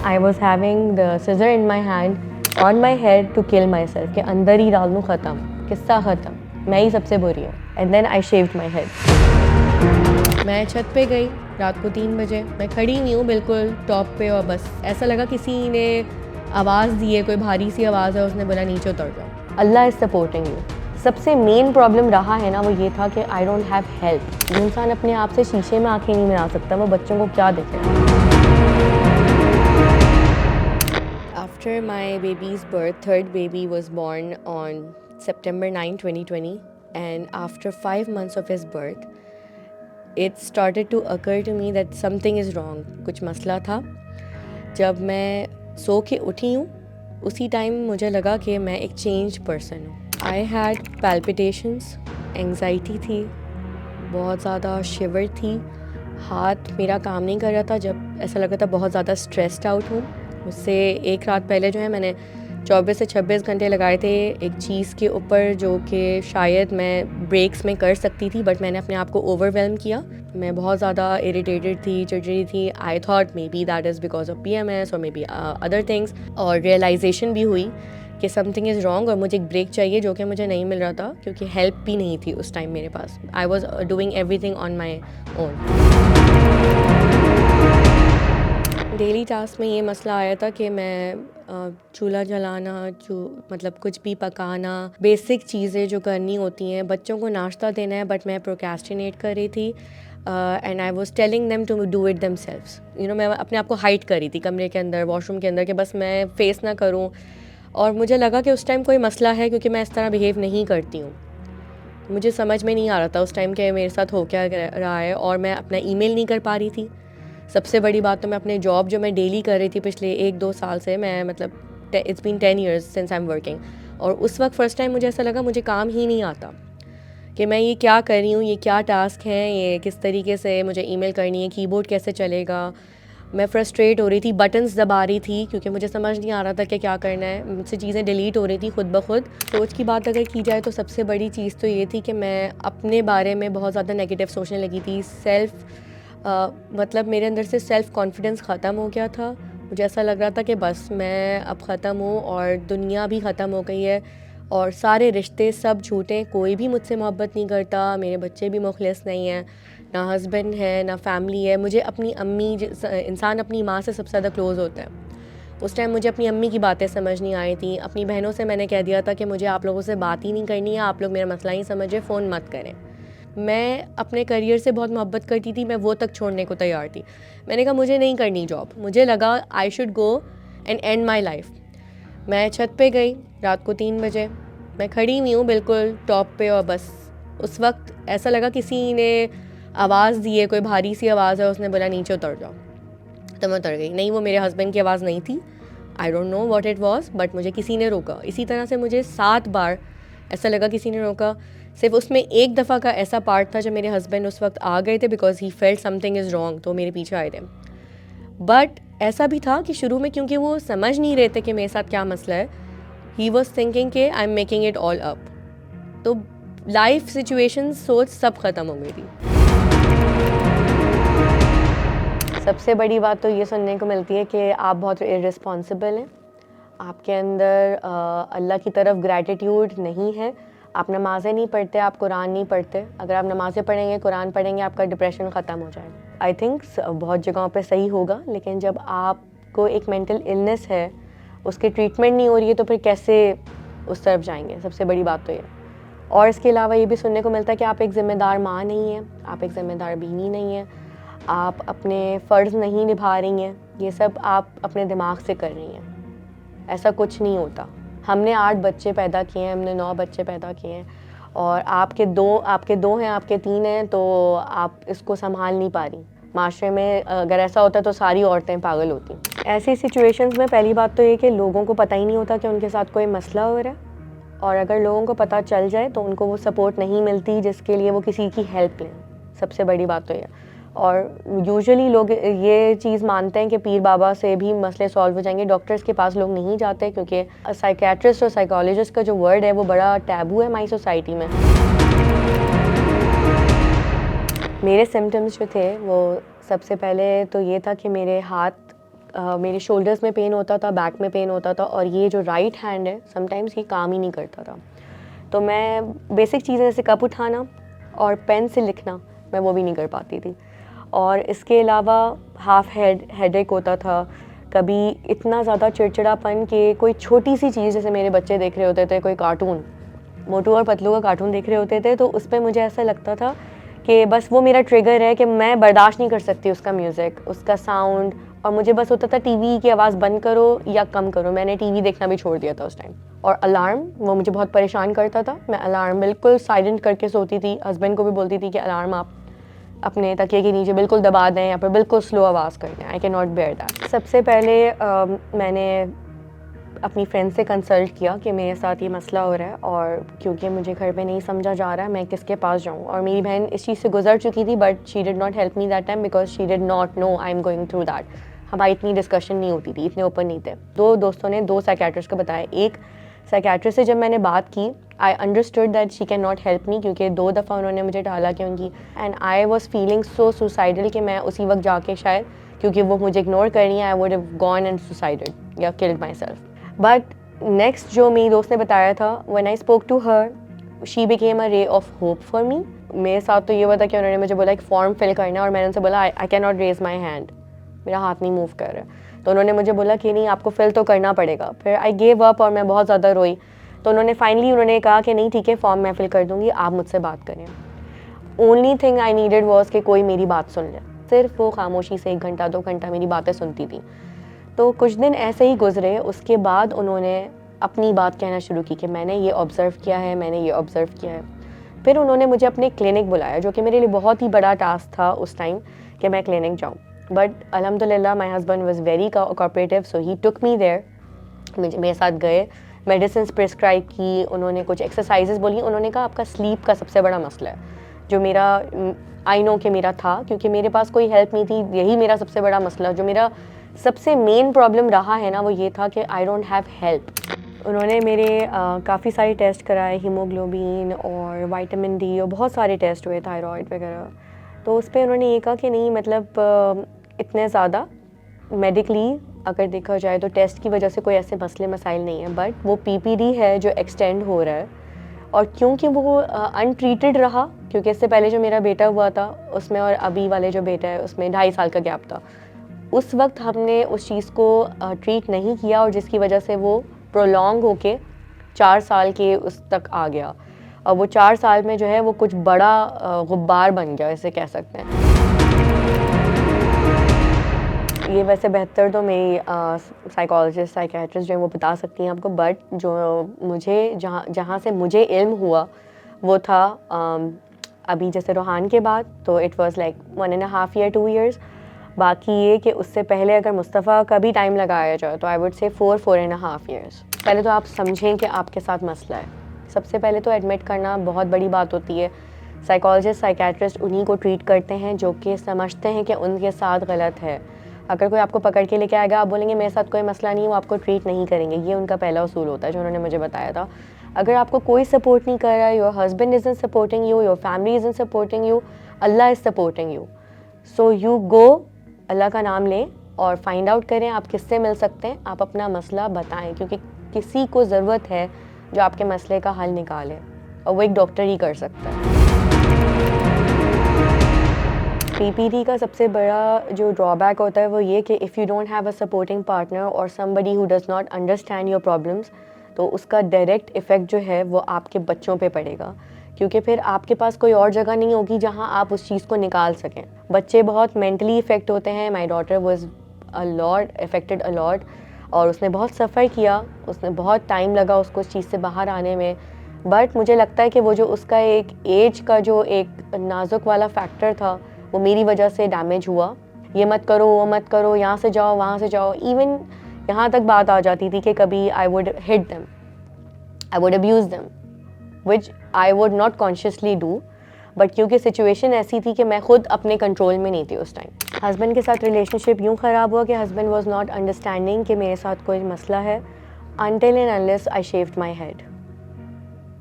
I was having the scissor in my hand on my head to kill myself کہ اندر ہی ڈال دوں, ختم, قصہ ختم, میں ہی سب سے بری ہوں. And then I shaved my head. میں چھت پہ گئی رات کو 3 بجے, میں کھڑی ہوئی ہوں بالکل ٹاپ پہ, اور بس ایسا لگا کسی نے آواز دی ہے, کوئی بھاری سی آواز ہے, اس نے بولا نیچے اتر جاؤ. اللہ از سپورٹنگ یو. سب سے مین پرابلم رہا ہے نا وہ یہ تھا کہ آئی ڈونٹ ہیو ہیلپ. جو انسان اپنے آپ سے شیشے میں آنکھیں نہیں ملا سکتا, وہ بچوں کو کیا دکھے. After my baby's birth, third baby was born on September 9, 2020, and after 5 months of his birth, it started to occur to me that something is wrong. کچھ مسئلہ تھا. جب میں سو کے اٹھی ہوں اسی ٹائم مجھے لگا کہ میں ایک چینج پرسن ہوں. I had palpitations, anxiety تھی, بہت زیادہ شیور تھی, ہاتھ میرا کام نہیں کر رہا تھا, جب ایسا لگا تھا بہت زیادہ اسٹریسڈ آؤٹ ہوں. اس سے ایک رات پہلے جو ہے میں نے 24 سے 26 گھنٹے لگائے تھے ایک چیز کے اوپر جو کہ شاید میں بریکس میں کر سکتی تھی, بٹ میں نے اپنے آپ کو اوور ویلم کیا. میں بہت زیادہ اریٹیٹڈ تھی, چڑچڑی تھی. I thought may be that is because of PMS اور مے بی ادر تھنگس. اور ریئلائزیشن بھی ہوئی کہ سم تھنگ از رانگ اور مجھے ایک بریک چاہیے, جو کہ مجھے نہیں مل رہا تھا کیونکہ ہیلپ بھی نہیں تھی اس ٹائم میرے پاس. I was doing everything on my own. Daily task میں یہ مسئلہ آیا تھا کہ میں چولہا جلانا, مطلب کچھ بھی پکانا, بیسک چیزیں جو کرنی ہوتی ہیں, بچوں کو ناشتہ دینا ہے, بٹ میں پروکریسٹینیٹ کر رہی تھی. And I was telling them to do it themselves. میں اپنے آپ کو ہائڈ کر رہی تھی کمرے کے اندر, واش روم کے اندر, کہ بس میں فیس نہ کروں. اور مجھے لگا کہ اس ٹائم کوئی مسئلہ ہے کیونکہ میں اس طرح بیہیو نہیں کرتی ہوں. مجھے سمجھ میں نہیں آ رہا تھا اس ٹائم کہ میرے ساتھ ہو کیا رہا ہے, اور میں اپنا ای میل نہیں کر پا رہی تھی. سب سے بڑی بات تو میں اپنے جاب جو میں ڈیلی کر رہی تھی پچھلے 1-2 سال سے, میں مطلب it's been 10 years since I am working, اور اس وقت فرسٹ ٹائم مجھے ایسا لگا مجھے کام ہی نہیں آتا کہ میں یہ کیا کر رہی ہوں, یہ کیا ٹاسک ہیں, یہ کس طریقے سے مجھے ای میل کرنی ہے, کی بورڈ کیسے چلے گا. میں فرسٹریٹ ہو رہی تھی, بٹنز دبا رہی تھی کیونکہ مجھے سمجھ نہیں آ رہا تھا کہ کیا کرنا ہے. مجھ سے چیزیں ڈیلیٹ ہو رہی تھی خود بخود. سوچ کی بات اگر کی جائے تو سب سے بڑی چیز تو یہ تھی کہ میں اپنے بارے میں بہت زیادہ نیگیٹو سوچنے لگی تھی. مطلب میرے اندر سے سیلف کانفیڈنس ختم ہو گیا تھا. مجھے ایسا لگ رہا تھا کہ بس میں اب ختم ہوں, اور دنیا بھی ختم ہو گئی ہے, اور سارے رشتے سب جھوٹے, کوئی بھی مجھ سے محبت نہیں کرتا, میرے بچے بھی مخلص نہیں ہیں, نہ ہسبینڈ ہے نہ فیملی ہے. مجھے اپنی امی, انسان اپنی ماں سے سب سے زیادہ کلوز ہوتا ہے. اس ٹائم مجھے اپنی امی کی باتیں سمجھ نہیں آئی تھیں. اپنی بہنوں سے میں نے کہہ دیا تھا کہ مجھے آپ لوگوں سے بات ہی نہیں کرنی ہے, آپ لوگ میرا مسئلہ ہی سمجھے, فون مت کریں. میں اپنے کریئر سے بہت محبت کرتی تھی, میں وہ تک چھوڑنے کو تیار تھی. میں نے کہا مجھے نہیں کرنی جاب, مجھے لگا I should go and and my life. میں چھت پہ گئی رات کو 3 بجے, میں کھڑی ہوئی ہوں بالکل ٹاپ پہ, اور بس اس وقت ایسا لگا کسی نے آواز دی ہے, کوئی بھاری سی آواز ہے, اس نے بولا نیچے اتر جاؤ. تو میں اتر گئی. نہیں, وہ میرے ہسبینڈ کی آواز نہیں تھی. I don't know what it was, but مجھے کسی نے روکا. اسی طرح سے مجھے 7 بار ایسا لگا کسی نے روکا. صرف اس میں ایک دفعہ کا ایسا پارٹ تھا جب میرے ہسبینڈ اس وقت آ گئے تھے because he felt some thing is wrong, تو میرے پیچھے آئے تھے. بٹ ایسا بھی تھا کہ شروع میں کیونکہ وہ سمجھ نہیں رہے تھے کہ میرے ساتھ کیا مسئلہ ہے, ہی واز تھنکنگ کہ I am making it all up. تو لائف سچویشن سوچ سب ختم ہو گئی تھی. سب سے بڑی بات تو یہ سننے کو ملتی ہے کہ آپ بہت ارسپانسبل ہیں, آپ کے اندر اللہ کی طرف گریٹیٹیوڈ نہیں ہے, آپ نمازیں نہیں پڑھتے, آپ قرآن نہیں پڑھتے. اگر آپ نمازیں پڑھیں گے, قرآن پڑھیں گے, آپ کا ڈپریشن ختم ہو جائے گا. آئی تھنک بہت جگہوں پہ صحیح ہوگا, لیکن جب آپ کو ایک مینٹل النس ہے, اس کی ٹریٹمنٹ نہیں ہو رہی ہے, تو پھر کیسے اس طرف جائیں گے. سب سے بڑی بات تو یہ. اور اس کے علاوہ یہ بھی سننے کو ملتا ہے کہ آپ ایک ذمہ دار ماں نہیں ہیں, آپ ایک ذمہ دار بینی نہیں ہیں, آپ اپنے فرض نہیں نبھا رہی ہیں. یہ سب آپ اپنے دماغ سے کر رہی ہیں. ایسا کچھ نہیں ہوتا. ہم نے 8 بچے پیدا کیے ہیں, ہم نے 9 بچے پیدا کیے ہیں, اور آپ کے 2 ہیں, آپ کے 3 ہیں, تو آپ اس کو سنبھال نہیں پا رہی. معاشرے میں اگر ایسا ہوتا تو ساری عورتیں پاگل ہوتی. ایسی سچویشنز میں پہلی بات تو یہ کہ لوگوں کو پتہ ہی نہیں ہوتا کہ ان کے ساتھ کوئی مسئلہ ہو رہا ہے, اور اگر لوگوں کو پتہ چل جائے تو ان کو وہ سپورٹ نہیں ملتی جس کے لیے وہ کسی کی ہیلپ لیں. سب سے بڑی بات تو یہ. اور یوزلی لوگ یہ چیز مانتے ہیں کہ پیر بابا سے بھی مسئلے سالو ہو جائیں گے. ڈاکٹرز کے پاس لوگ نہیں جاتے کیونکہ سائیکیٹرسٹ اور سائیکالوجسٹ کا جو ورڈ ہے وہ بڑا ٹیبو ہے ہماری سوسائٹی میں. میرے سمٹمز جو تھے وہ سب سے پہلے تو یہ تھا کہ میرے ہاتھ میرے شولڈرز میں پین ہوتا تھا, بیک میں پین ہوتا تھا, اور یہ جو رائٹ ہینڈ ہے سم ٹائمز یہ کام ہی نہیں کرتا تھا. تو میں بیسک چیزیں جیسے کپ اٹھانا اور پین سے لکھنا میں وہ بھی نہیں کر پاتی تھی. اور اس کے علاوہ ہاف ہیڈ ایک ہوتا تھا, کبھی اتنا زیادہ چڑچڑا پن کہ کوئی چھوٹی سی چیز, جیسے میرے بچے دیکھ رہے ہوتے تھے کوئی کارٹون, موٹو اور پتلو کا کارٹون دیکھ رہے ہوتے تھے, تو اس پہ مجھے ایسا لگتا تھا کہ بس وہ میرا ٹریگر ہے کہ میں برداشت نہیں کر سکتی اس کا میوزک, اس کا ساؤنڈ, اور مجھے بس ہوتا تھا ٹی وی کی آواز بند کرو یا کم کرو. میں نے ٹی وی دیکھنا بھی چھوڑ دیا تھا اس ٹائم. اور الارم وہ مجھے بہت پریشان کرتا تھا. میں الارم بالکل سائلنٹ کر کے سوتی تھی. ہسبینڈ کو بھی بولتی تھی کہ الارم آپ اپنے تکیے کے نیچے بالکل دبا دیں یا پھر بالکل سلو آواز کر دیں. I can not bear that. سب سے پہلے میں نے اپنی فرینڈ سے کنسلٹ کیا کہ میرے ساتھ یہ مسئلہ ہو رہا ہے, اور کیونکہ مجھے گھر پہ نہیں سمجھا جا رہا ہے میں کس کے پاس جاؤں. اور میری بہن اس چیز سے گزر چکی تھی, but she did not help me that time because she did not know I am going through that. ہماری اتنی ڈسکشن نہیں ہوتی تھی, اتنے اوپن نہیں تھے. 2 دوستوں نے 2 سائیکیٹرسٹ کو بتایا. ایک سائیکیٹرسٹ سے جب میں نے بات کی, I understood that she can not help می, کیونکہ 2 دفعہ انہوں نے مجھے ڈالا کہ ان کی, and I was feeling so suicidal کہ میں اسی وقت جا کے شاید, کیونکہ وہ مجھے اگنور کر رہی ہیں, I would have gone and suicided یا killed myself. But next جو میری دوست نے بتایا تھا, when I spoke to her she became a ray of hope for me. میرے ساتھ تو یہ ہوا تھا کہ انہوں نے مجھے بولا ایک فارم فل کرنا ہے, اور میں نے ان سے بولا آئی can not raise my hand, میرا ہاتھ نہیں موو کر رہا. تو انہوں نے مجھے بولا کہ نہیں آپ کو فل تو کرنا پڑے گا. پھر آئی گیو اپ اور میں بہت زیادہ روئی. تو انہوں نے فائنلی کہا کہ نہیں ٹھیک ہے فارم میں فل کر دوں گی, آپ مجھ سے بات کریں. Only thing I needed was کہ کوئی میری بات سن لے. صرف وہ خاموشی سے 1 گھنٹہ 2 گھنٹہ میری باتیں سنتی تھی. تو کچھ دن ایسے ہی گزرے. اس کے بعد انہوں نے اپنی بات کہنا شروع کی کہ میں نے یہ آبزرو کیا ہے, میں نے یہ آبزرو کیا ہے. پھر انہوں نے مجھے اپنے کلینک بلایا, جو کہ میرے لیے بہت ہی بڑا ٹاسک تھا اس ٹائم کہ میں کلینک جاؤں. بٹ الحمد للہ my husband was very cooperative, so he took me there. میرے ساتھ گئے, میڈیسنس پرسکرائب کی, انہوں نے کچھ ایکسرسائزز بولی. انہوں نے کہا آپ کا سلیپ کا سب سے بڑا مسئلہ ہے, جو میرا آئی نو کہ میرا تھا, کیونکہ میرے پاس کوئی ہیلپ نہیں تھی. یہی میرا سب سے بڑا مسئلہ, جو میرا سب سے مین پرابلم رہا ہے نا, وہ یہ تھا کہ آئی ڈونٹ ہیو ہیلپ. انہوں نے میرے کافی سارے ٹیسٹ کرائے, ہیموگلوبین اور وائٹامن ڈی, اور بہت سارے ٹیسٹ ہوئے, تھائرائڈ وغیرہ. تو اس پہ انہوں نے یہ کہا کہ نہیں مطلب اتنے زیادہ میڈیکلی اگر دیکھا جائے تو ٹیسٹ کی وجہ سے کوئی ایسے مسئلے مسائل نہیں ہیں, بٹ وہ پی پی ڈی ہے جو ایکسٹینڈ ہو رہا ہے. اور کیونکہ وہ انٹریٹڈ رہا, کیونکہ اس سے پہلے جو میرا بیٹا ہوا تھا اس میں اور ابھی والے جو بیٹا ہے اس میں 2.5 سال کا گیپ تھا. اس وقت ہم نے اس چیز کو ٹریٹ نہیں کیا, اور جس کی وجہ سے وہ پرولونگ ہو کے 4 سال کے اس تک آ گیا. اور وہ 4 سال میں جو ہے وہ کچھ بڑا غبار بن گیا, اسے کہہ سکتے ہیں. یہ ویسے بہتر تو میری سائیکالوجسٹ سائیکیٹرسٹ جو ہیں وہ بتا سکتی ہیں آپ کو, بٹ جو مجھے جہاں سے مجھے علم ہوا وہ تھا ابھی جیسے روحان کے بعد, تو it was like 1.5 year 2 years. باقی یہ کہ اس سے پہلے اگر مصطفیٰ کا بھی ٹائم لگایا جائے تو آئی ووڈ سے 4.5 years. پہلے تو آپ سمجھیں کہ آپ کے ساتھ مسئلہ ہے. سب سے پہلے تو ایڈمٹ کرنا بہت بڑی بات ہوتی ہے. سائیکالوجسٹ سائیکیٹرسٹ انہیں کو ٹریٹ کرتے ہیں جو کہ سمجھتے ہیں کہ ان کے ساتھ غلط ہے. اگر کوئی آپ کو پکڑ کے لے کے آئے گا, آپ بولیں گے میرے ساتھ کوئی مسئلہ نہیں ہے, وہ آپ کو ٹریٹ نہیں کریں گے. یہ ان کا پہلا اصول ہوتا ہے جو انہوں نے مجھے بتایا تھا. اگر آپ کو کوئی سپورٹ نہیں کر رہا ہے, your husband is in supporting you, your family is in supporting you, Allah is supporting you, so you go, Allah کا نام لیں اور فائنڈ آؤٹ کریں آپ کس سے مل سکتے ہیں. آپ اپنا مسئلہ بتائیں, کیونکہ کسی کو ضرورت ہے جو آپ کے مسئلے کا حل نکالے, اور وہ ایک ڈاکٹر ہی کر سکتا ہے. پی پی ڈی کا سب سے بڑا جو ڈرا بیک ہوتا ہے وہ یہ کہ if you don't have a supporting partner اور somebody who does not understand your problems, تو اس کا ڈائریکٹ افیکٹ جو ہے وہ آپ کے بچوں پہ پڑے گا, کیونکہ پھر آپ کے پاس کوئی اور جگہ نہیں ہوگی جہاں آپ اس چیز کو نکال سکیں. بچے بہت مینٹلی افیکٹ ہوتے ہیں. My daughter was a lot affected a lot, اور اس نے بہت سفر کیا, اس نے بہت ٹائم لگا اس کو اس چیز سے باہر آنے میں. بٹ مجھے لگتا ہے کہ وہ جو اس کا ایک ایج کا جو ایک نازک والا فیکٹر تھا وہ میری وجہ سے ڈیمیج ہوا. یہ مت کرو, وہ مت کرو, یہاں سے جاؤ, وہاں سے جاؤ, ایون یہاں تک بات آ جاتی تھی کہ کبھی I would hit them, I would abuse them, which I would not consciously do, but کیونکہ سچویشن ایسی تھی کہ میں خود اپنے کنٹرول میں نہیں تھی اس ٹائم. ہسبینڈ کے ساتھ ریلیشن شپ یوں خراب ہوا کہ ہسبینڈ واز ناٹ انڈرسٹینڈنگ کہ میرے ساتھ کوئی مسئلہ ہے, until and unless I shaved my head.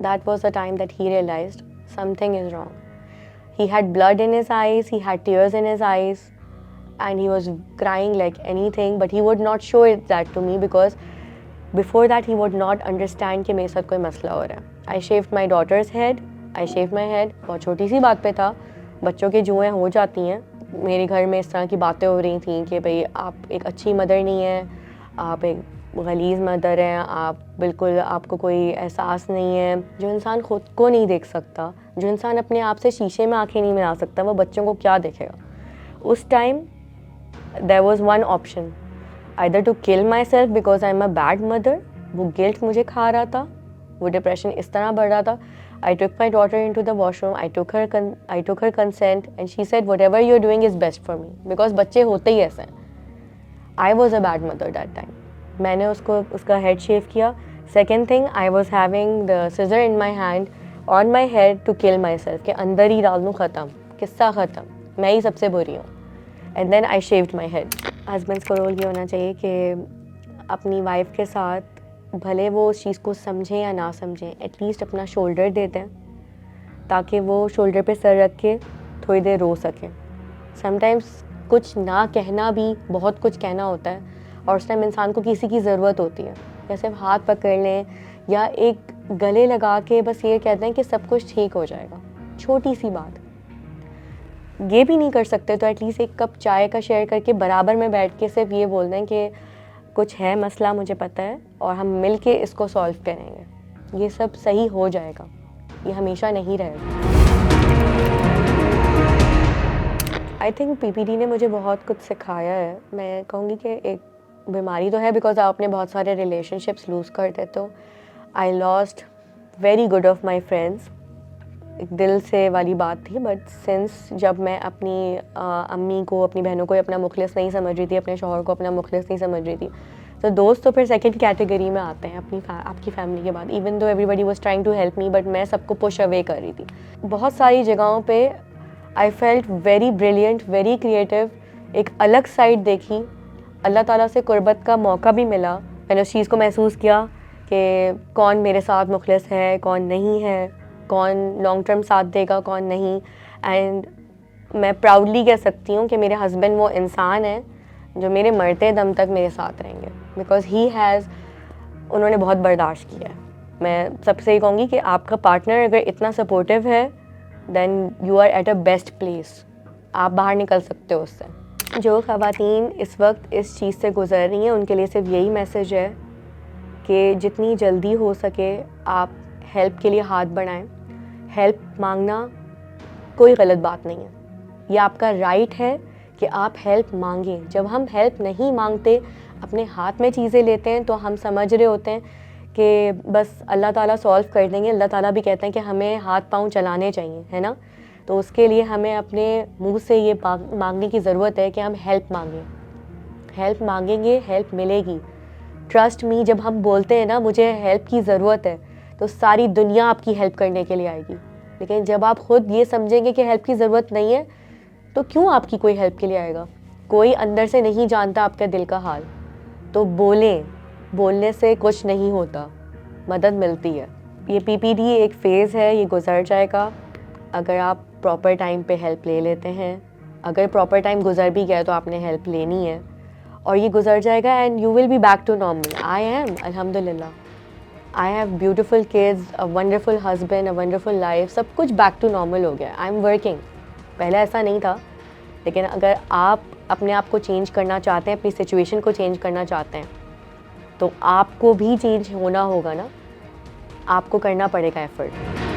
That was the time that he realized something is wrong. He had blood in his eyes, he had tears in his eyes, and he was crying like anything, but he would not show it that to me because before that he would not understand کہ میرے ساتھ کوئی مسئلہ ہو رہا ہے. I shaved my daughter's head, I shaved my head. بہت چھوٹی سی بات پہ تھا, بچوں کی جوئیں ہو جاتی ہیں. میرے گھر میں اس طرح کی باتیں ہو رہی تھیں کہ بھئی آپ ایک اچھی مدر نہیں ہیں, آپ ایک غلیظ مدر ہیں, آپ بالکل آپ کو کوئی احساس نہیں ہے. جو انسان خود کو نہیں دیکھ سکتا, جو انسان اپنے آپ سے شیشے میں آنکھیں نہیں ملا سکتا, وہ بچوں کو کیا دیکھے گا. اس time there was one option, either to kill myself because I'm a bad mother. وہ گلٹ مجھے کھا رہا تھا, وہ ڈپریشن اس طرح بڑھ رہا تھا. I took my daughter into the washroom, I took her consent and she said whatever you're doing is best for me because بچے ہوتے ہی ایسے ہیں. I was a bad mother that time. میں نے اس کو اس کا ہیڈ شیو کیا. Second thing, I was having the scissor in my hand on my head to kill myself, کہ اندر ہی ڈال دوں, ختم, قصہ ختم, میں ہی سب سے بری ہوں. And then I shaved my head. Husbands کو رول یہ ہونا چاہیے کہ اپنی وائف کے ساتھ بھلے وہ اس چیز کو سمجھیں یا نہ سمجھیں, ایٹ لیسٹ اپنا شولڈر دے دیں تاکہ وہ شولڈر پہ سر رکھ کے تھوڑی دیر رو سکیں. سم ٹائمس کچھ نہ کہنا بھی بہت کچھ کہنا ہوتا ہے, اور اس ٹائم انسان کو کسی کی ضرورت ہوتی ہے. یا صرف ہاتھ پکڑ لیں یا ایک گلے لگا کے بس یہ کہتے ہیں کہ سب کچھ ٹھیک ہو جائے گا, چھوٹی سی بات. یہ بھی نہیں کر سکتے تو ایٹ لیسٹ ایک کپ چائے کا شیئر کر کے برابر میں بیٹھ کے صرف یہ بول دیں کہ کچھ ہے مسئلہ, مجھے پتہ ہے, اور ہم مل کے اس کو سالو کریں گے, یہ سب صحیح ہو جائے گا, یہ ہمیشہ نہیں رہے گا. I think P P D نے مجھے بہت کچھ سکھایا ہے. میں کہوں گی کہ ایک بیماری تو ہے بیکاز آپ نے بہت سارے ریلیشن شپس لوز کرتے, تو I lost very good of my friends. ایک دل سے والی بات تھی, بٹ سنس جب میں اپنی امی کو, اپنی بہنوں کو اپنا مخلص نہیں سمجھ رہی تھی, اپنے شوہر کو اپنا مخلص نہیں سمجھ رہی تھی, تو دوست تو پھر سیکنڈ کیٹیگری میں آتے ہیں اپنی آپ کی فیملی کے بعد. Even though everybody was trying to help me, but میں سب کو پش اوے کر رہی تھی. بہت ساری جگہوں پہ I felt very brilliant, very creative, ایک الگ سائڈ دیکھی. اللہ تعالیٰ سے قربت کا موقع بھی ملا. میں نے اس چیز کو محسوس کیا کہ کون میرے ساتھ مخلص ہے, کون نہیں ہے, کون لانگ ٹرم ساتھ دے گا, کون نہیں. اینڈ میں پراؤڈلی کہہ سکتی ہوں کہ میرے ہسبینڈ وہ انسان ہیں جو میرے مرتے دم تک میرے ساتھ رہیں گے, بیکاز انہوں نے بہت برداشت کیا ہے. میں سب سے یہ کہوں گی کہ آپ کا پارٹنر اگر اتنا سپورٹیو ہے then you are at a best place, آپ باہر نکل سکتے ہو اس سے. جو خواتین اس وقت اس چیز سے گزر رہی ہیں ان کے لیے صرف یہی میسیج ہے کہ جتنی جلدی ہو سکے آپ ہیلپ کے لیے ہاتھ بڑھائیں. ہیلپ مانگنا کوئی غلط بات نہیں ہے, یہ آپ کا رائٹ ہے کہ آپ ہیلپ مانگیں. جب ہم ہیلپ نہیں مانگتے, اپنے ہاتھ میں چیزیں لیتے ہیں, تو ہم سمجھ رہے ہوتے ہیں کہ بس اللہ تعالیٰ سولو کر دیں گے. اللہ تعالیٰ بھی کہتے ہیں کہ ہمیں ہاتھ پاؤں چلانے چاہیے, ہے نا. تو اس کے لیے ہمیں اپنے منہ سے یہ مانگنے کی ضرورت ہے کہ ہم ہیلپ مانگیں. ہیلپ مانگیں گے, ہیلپ ملے گی. ٹرسٹ می, جب ہم بولتے ہیں نا مجھے ہیلپ کی ضرورت ہے, تو ساری دنیا آپ کی ہیلپ کرنے کے لیے آئے گی. لیکن جب آپ خود یہ سمجھیں گے کہ ہیلپ کی ضرورت نہیں ہے, تو کیوں آپ کی کوئی ہیلپ کے لیے آئے گا. کوئی اندر سے نہیں جانتا آپ کے دل کا حال, تو بولیں. بولنے سے کچھ نہیں ہوتا, مدد ملتی ہے. یہ پی پی ڈی ایک فیز ہے, یہ گزر جائے گا اگر آپ پراپر ٹائم پہ ہیلپ لے لیتے ہیں. اگر پراپر ٹائم گزر بھی گیا تو آپ نے ہیلپ لینی ہے, اور یہ گزر جائے گا and you will be back to normal. I am الحمد للہ, I have beautiful kids, a wonderful husband, a wonderful life, سب کچھ بیک ٹو نارمل ہو گیا. I am working. پہلے ایسا نہیں تھا, لیکن اگر آپ اپنے آپ کو چینج کرنا چاہتے ہیں, اپنی سچویشن کو چینج کرنا چاہتے ہیں, تو آپ کو بھی چینج ہونا ہوگا نا, آپ کو کرنا پڑے گا ایفرٹ.